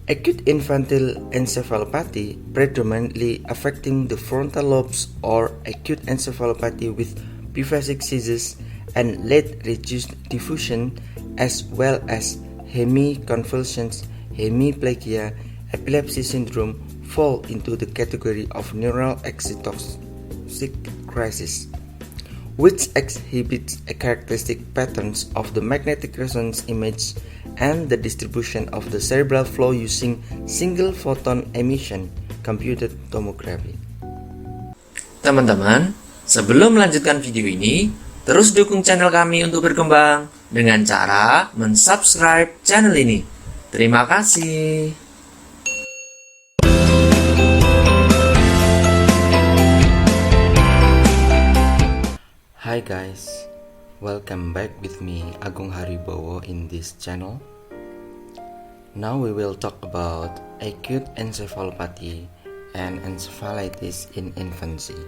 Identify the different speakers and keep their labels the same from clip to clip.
Speaker 1: Acute infantile encephalopathy, predominantly affecting the frontal lobes, or acute encephalopathy with biphasic seizures and late reduced diffusion, as well as hemiconvulsion-hemiplegia-epilepsy syndrome, fall into the category of neuronal excitotoxic crisis, which exhibits a characteristic patterns of the magnetic resonance image and the distribution of the cerebral flow using single photon emission computed tomography.
Speaker 2: Teman-teman, sebelum melanjutkan video ini, terus dukung channel kami untuk berkembang dengan cara mensubscribe channel ini. Terima kasih.
Speaker 1: Hi guys, welcome back with me Agung Haribowo in this channel. Now we will talk about acute encephalopathy and encephalitis in infancy,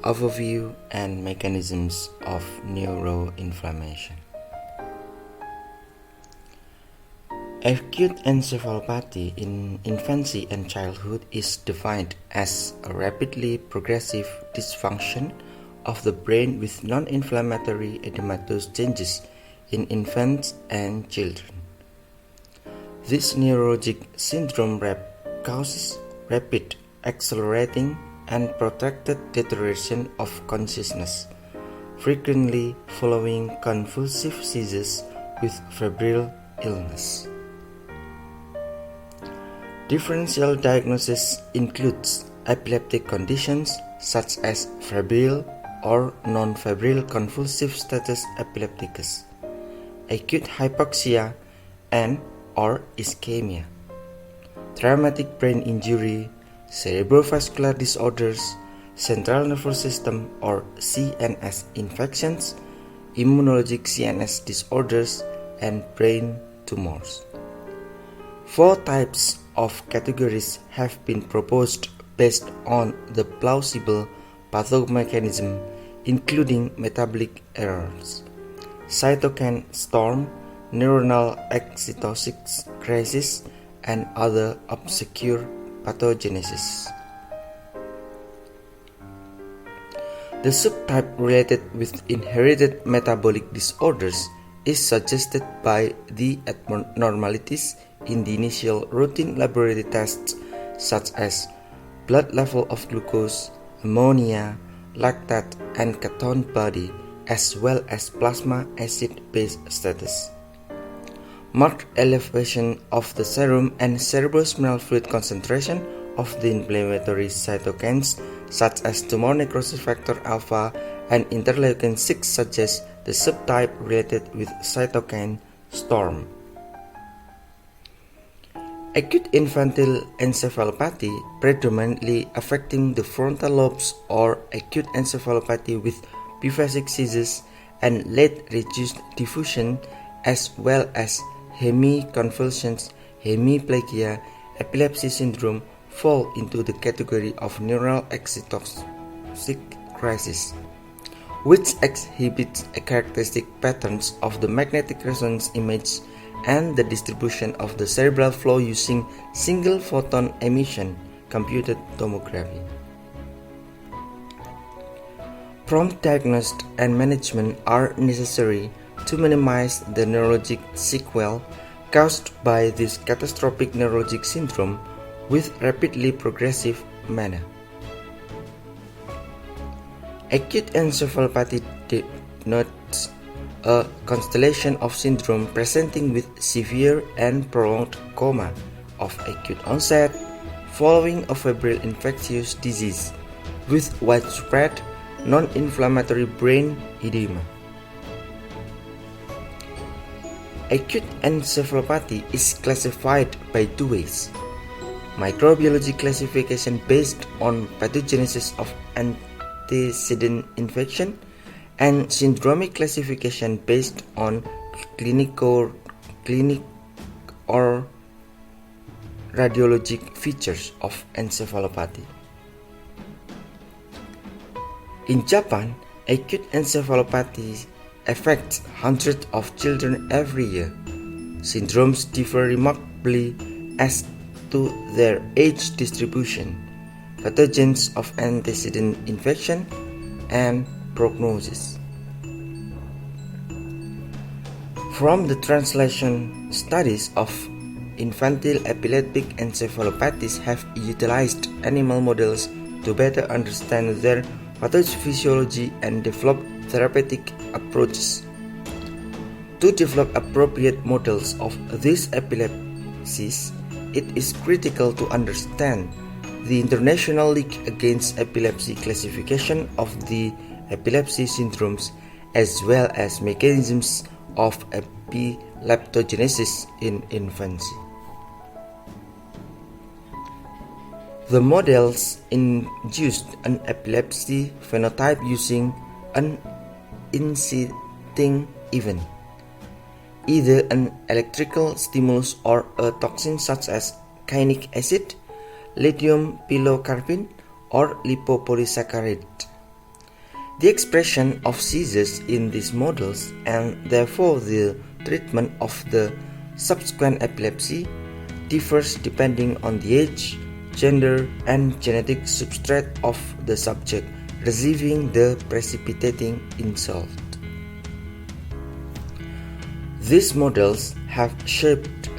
Speaker 1: overview and mechanisms of neuroinflammation. Acute encephalopathy in infancy and childhood is defined as a rapidly progressive dysfunction of the brain with non-inflammatory edematous changes in infants and children. This neurologic syndrome causes rapid, accelerating, and protracted deterioration of consciousness, frequently following convulsive seizures with febrile illness. Differential diagnosis includes epileptic conditions such as febrile or non-febrile convulsive status epilepticus, acute hypoxia and/or ischemia, traumatic brain injury, cerebrovascular disorders, central nervous system or CNS infections, immunologic CNS disorders, and brain tumors. 4 types of categories have been proposed based on the plausible pathomechanism, including metabolic errors, cytokine storm, neuronal excitotoxic crisis, and other obscure pathogenesis. The subtype related with inherited metabolic disorders is suggested by the abnormalities in the initial routine laboratory tests such as blood level of glucose, ammonia, lactate, and ketone body, as well as plasma acid-base status. Marked elevation of the serum and cerebrospinal fluid concentration of the inflammatory cytokines such as tumor necrosis factor alpha and interleukin-6 suggest the subtype related with cytokine storm. Acute infantile encephalopathy, predominantly affecting the frontal lobes, or acute encephalopathy with biphasic seizures and late reduced diffusion, as well as hemiconvulsion-hemiplegia-epilepsy syndrome, fall into the category of neuronal excitotoxic crisis, which exhibits a characteristic patterns of the magnetic resonance image and the distribution of the cerebral flow using single photon emission computed tomography. Prompt diagnosis and management are necessary to minimize the neurologic sequelae caused by this catastrophic neurologic syndrome with rapidly progressive manner. Acute encephalopathy denotes a constellation of syndrome presenting with severe and prolonged coma of acute onset following a febrile infectious disease with widespread non-inflammatory brain edema. Acute encephalopathy is classified by 2 ways: microbiology classification based on pathogenesis of antecedent infection, and syndromic classification based on clinic or radiologic features of encephalopathy. In Japan, acute encephalopathy affects hundreds of children every year. Syndromes differ remarkably as to their age distribution, pathogens of antecedent infection, and prognosis. From the translation, studies of infantile epileptic encephalopathies have utilized animal models to better understand their pathophysiology and develop therapeutic approaches. To develop appropriate models of these epilepsies, it is critical to understand the International League Against Epilepsy classification of the epilepsy syndromes as well as mechanisms of epileptogenesis in infancy. The models induced an epilepsy phenotype using an inciting event, either an electrical stimulus or a toxin such as cyanuric acid, lithium pilocarpine, or lipopolysaccharide. The expression of seizures in these models and therefore the treatment of the subsequent epilepsy differs depending on the age, gender, and genetic substrate of the subject receiving the precipitating insult. These models have shaped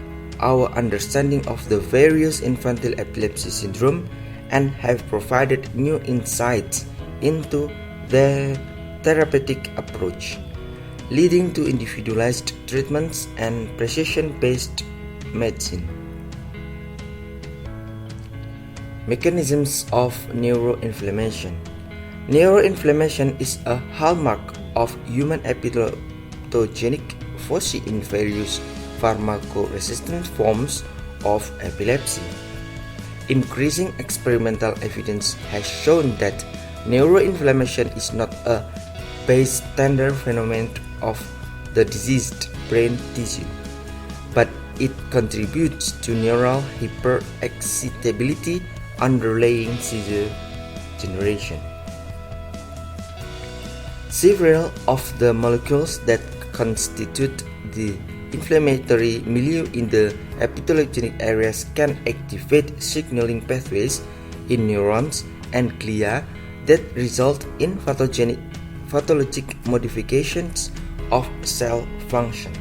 Speaker 1: our understanding of the various infantile epilepsy syndrome and have provided new insights into their therapeutic approach, leading to individualized treatments and precision-based medicine. Mechanisms of neuroinflammation. Neuroinflammation is a hallmark of human epileptogenic foci in various pharmacoresistant forms of epilepsy. Increasing experimental evidence has shown that neuroinflammation is not a bystander phenomenon of the diseased brain tissue, but it contributes to neural hyperexcitability underlying seizure generation. Several of the molecules that constitute the inflammatory milieu in the epileptogenic areas can activate signaling pathways in neurons and glia that result in pathologic modifications of cell function.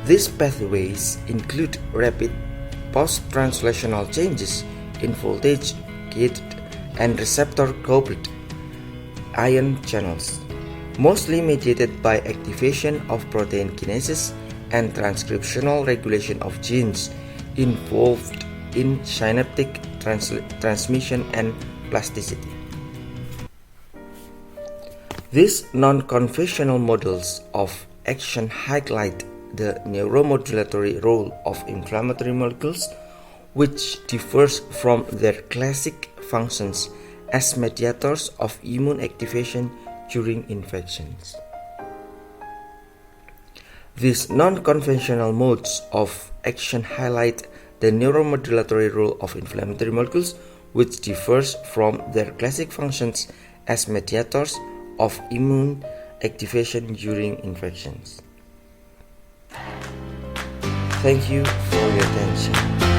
Speaker 1: These pathways include rapid post-translational changes in voltage, gate, and receptor-coupled ion channels, mostly mediated by activation of protein kinases and transcriptional regulation of genes involved in synaptic transmission and plasticity. These non-conventional models of action highlight the neuromodulatory role of inflammatory molecules, which differs from their classic functions as mediators of immune activation during infections. These non-conventional modes of action highlight the neuromodulatory role of inflammatory molecules, which differs from their classic functions as mediators of immune activation during infections. Thank you for your attention.